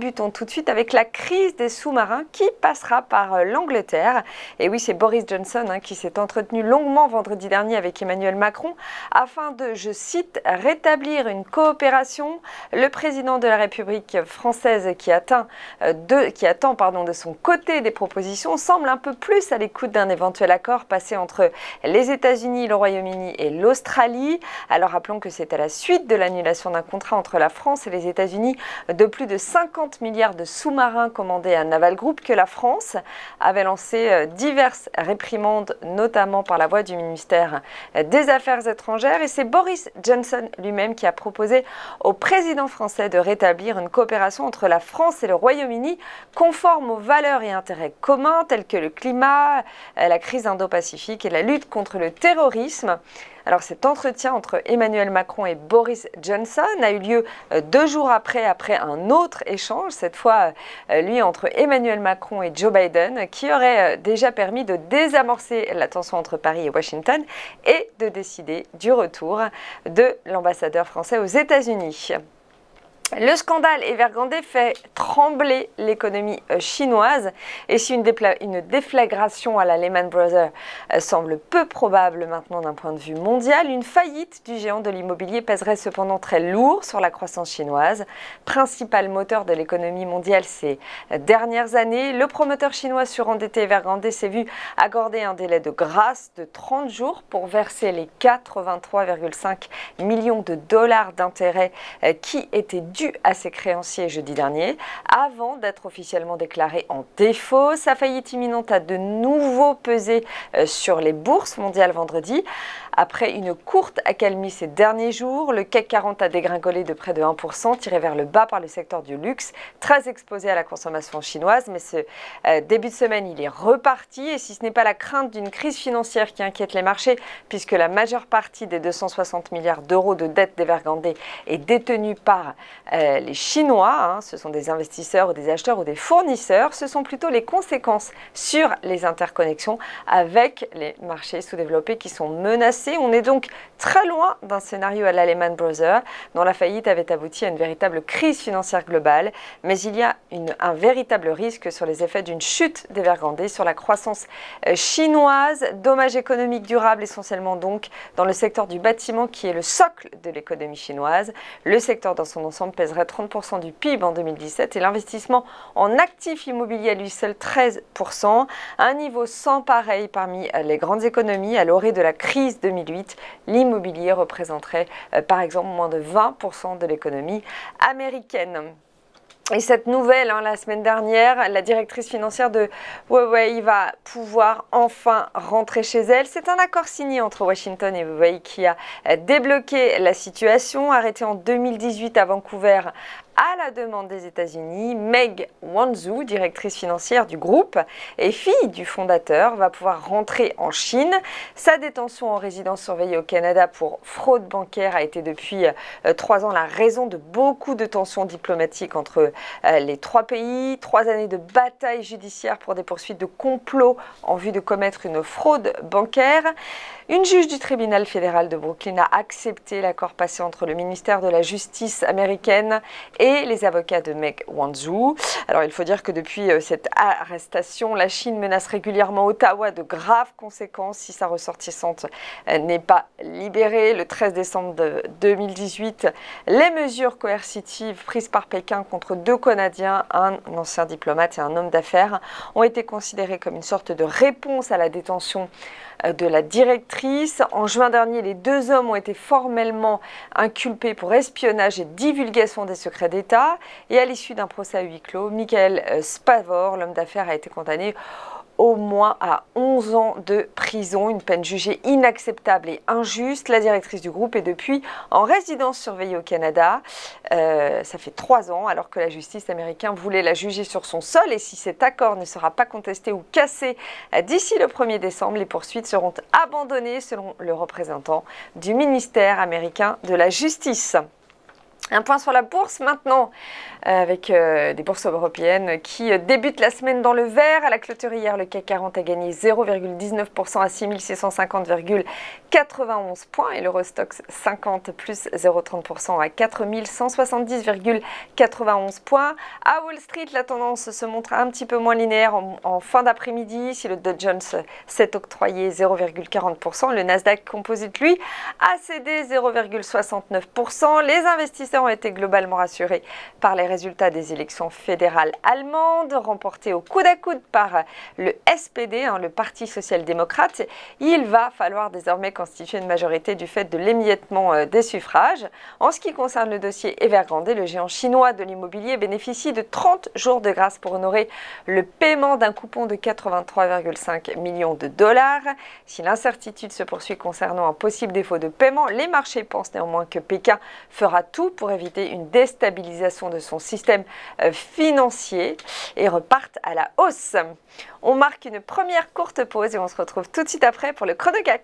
débutons tout de suite avec la crise des sous-marins qui passera par l'Angleterre. Et oui, c'est Boris Johnson qui s'est entretenu longuement vendredi dernier avec Emmanuel Macron afin de, je cite, rétablir une coopération. Le président de la République française qui attend de son côté des propositions semble un peu plus à l'écoute d'un éventuel accord passé entre les États-Unis, le Royaume-Uni et l'Australie. Alors rappelons que c'est à la suite de l'annulation d'un contrat entre la France et les États-Unis de plus de 50 milliards de sous-marins commandés à Naval Group que la France avait lancé diverses réprimandes, notamment par la voix du ministère des Affaires étrangères. Et c'est Boris Johnson lui-même qui a proposé au président français de rétablir une coopération entre la France et le Royaume-Uni conforme aux valeurs et intérêts communs tels que le climat, la crise indo-pacifique et la lutte contre le terrorisme. Alors cet entretien entre Emmanuel Macron et Boris Johnson a eu lieu 2 jours après un autre échange, cette fois lui entre Emmanuel Macron et Joe Biden, qui aurait déjà permis de désamorcer la tension entre Paris et Washington et de décider du retour de l'ambassadeur français aux États-Unis. Le scandale Evergrande fait trembler l'économie chinoise et si une déflagration à la Lehman Brothers semble peu probable maintenant d'un point de vue mondial, une faillite du géant de l'immobilier pèserait cependant très lourd sur la croissance chinoise. Principal moteur de l'économie mondiale ces dernières années, le promoteur chinois surendetté Evergrande s'est vu accorder un délai de grâce de 30 jours pour verser les 83,5 millions de dollars d'intérêts qui étaient dus à ses créanciers jeudi dernier, avant d'être officiellement déclaré en défaut. Sa faillite imminente a de nouveau pesé sur les bourses mondiales vendredi. Après une courte accalmie ces derniers jours, le CAC 40 a dégringolé de près de 1%, tiré vers le bas par le secteur du luxe, très exposé à la consommation chinoise. Mais ce début de semaine, il est reparti. Et si ce n'est pas la crainte d'une crise financière qui inquiète les marchés, puisque la majeure partie des 260 milliards d'euros de dette d'Evergrande est détenue par les Chinois, ce sont des investisseurs ou des acheteurs ou des fournisseurs, ce sont plutôt les conséquences sur les interconnexions avec les marchés sous-développés qui sont menacés. On est donc très loin d'un scénario à la Lehman Brothers, dont la faillite avait abouti à une véritable crise financière globale, mais il y a un véritable risque sur les effets d'une chute d'Evergrande sur la croissance chinoise, dommages économiques durables essentiellement donc dans le secteur du bâtiment qui est le socle de l'économie chinoise. Le secteur dans son ensemble pèserait 30% du PIB en 2017 et l'investissement en actifs immobiliers à lui seul 13%, un niveau sans pareil parmi les grandes économies. À l'orée de la crise 2008, l'immobilier représenterait par exemple moins de 20% de l'économie américaine. Et cette nouvelle, la semaine dernière, la directrice financière de Huawei va pouvoir enfin rentrer chez elle. C'est un accord signé entre Washington et Huawei qui a débloqué la situation. Arrêtée en 2018 à Vancouver à la demande des États-Unis, Meg Wanzhou, directrice financière du groupe et fille du fondateur, va pouvoir rentrer en Chine. Sa détention en résidence surveillée au Canada pour fraude bancaire a été depuis 3 ans la raison de beaucoup de tensions diplomatiques entre les 3 pays. 3 années de bataille judiciaire pour des poursuites de complot en vue de commettre une fraude bancaire. Une juge du tribunal fédéral de Brooklyn a accepté l'accord passé entre le ministère de la Justice américaine et les avocats de Meg Wanzhou. Alors il faut dire que depuis cette arrestation, la Chine menace régulièrement Ottawa de graves conséquences si sa ressortissante n'est pas libérée. Le 13 décembre 2018, les mesures coercitives prises par Pékin contre 2 Canadiens, un ancien diplomate et un homme d'affaires, ont été considérées comme une sorte de réponse à la détention de la directrice. En juin dernier, les 2 hommes ont été formellement inculpés pour espionnage et divulgation des secrets d'État. Et à l'issue d'un procès à huis clos, Michael Spavor, l'homme d'affaires, a été condamné au moins à 11 ans de prison, une peine jugée inacceptable et injuste. La directrice du groupe est depuis en résidence surveillée au Canada. Ça fait 3 ans, alors que la justice américaine voulait la juger sur son sol. Et si cet accord ne sera pas contesté ou cassé d'ici le 1er décembre, les poursuites seront abandonnées selon le représentant du ministère américain de la Justice. Un point sur la bourse maintenant, avec des bourses européennes qui débutent la semaine dans le vert. À la clôture hier, le CAC 40 a gagné 0,19% à 6650,91 points et l'Eurostoxx 50 plus 0,30% à 4170,91 points. À Wall Street, la tendance se montre un petit peu moins linéaire en fin d'après-midi. Si le Dow Jones s'est octroyé 0,40%, le Nasdaq Composite, lui, a cédé 0,69%. Les investisseurs ont été globalement rassurés par les résultats des élections fédérales allemandes, remportées au coude à coude par le SPD, le Parti social-démocrate. Il va falloir désormais constituer une majorité du fait de l'émiettement des suffrages. En ce qui concerne le dossier Evergrande, le géant chinois de l'immobilier bénéficie de 30 jours de grâce pour honorer le paiement d'un coupon de 83,5 millions de dollars. Si l'incertitude se poursuit concernant un possible défaut de paiement, les marchés pensent néanmoins que Pékin fera tout pour éviter une déstabilisation de son système financier et repartent à la hausse. On marque une première courte pause et on se retrouve tout de suite après pour le Chrono CAC.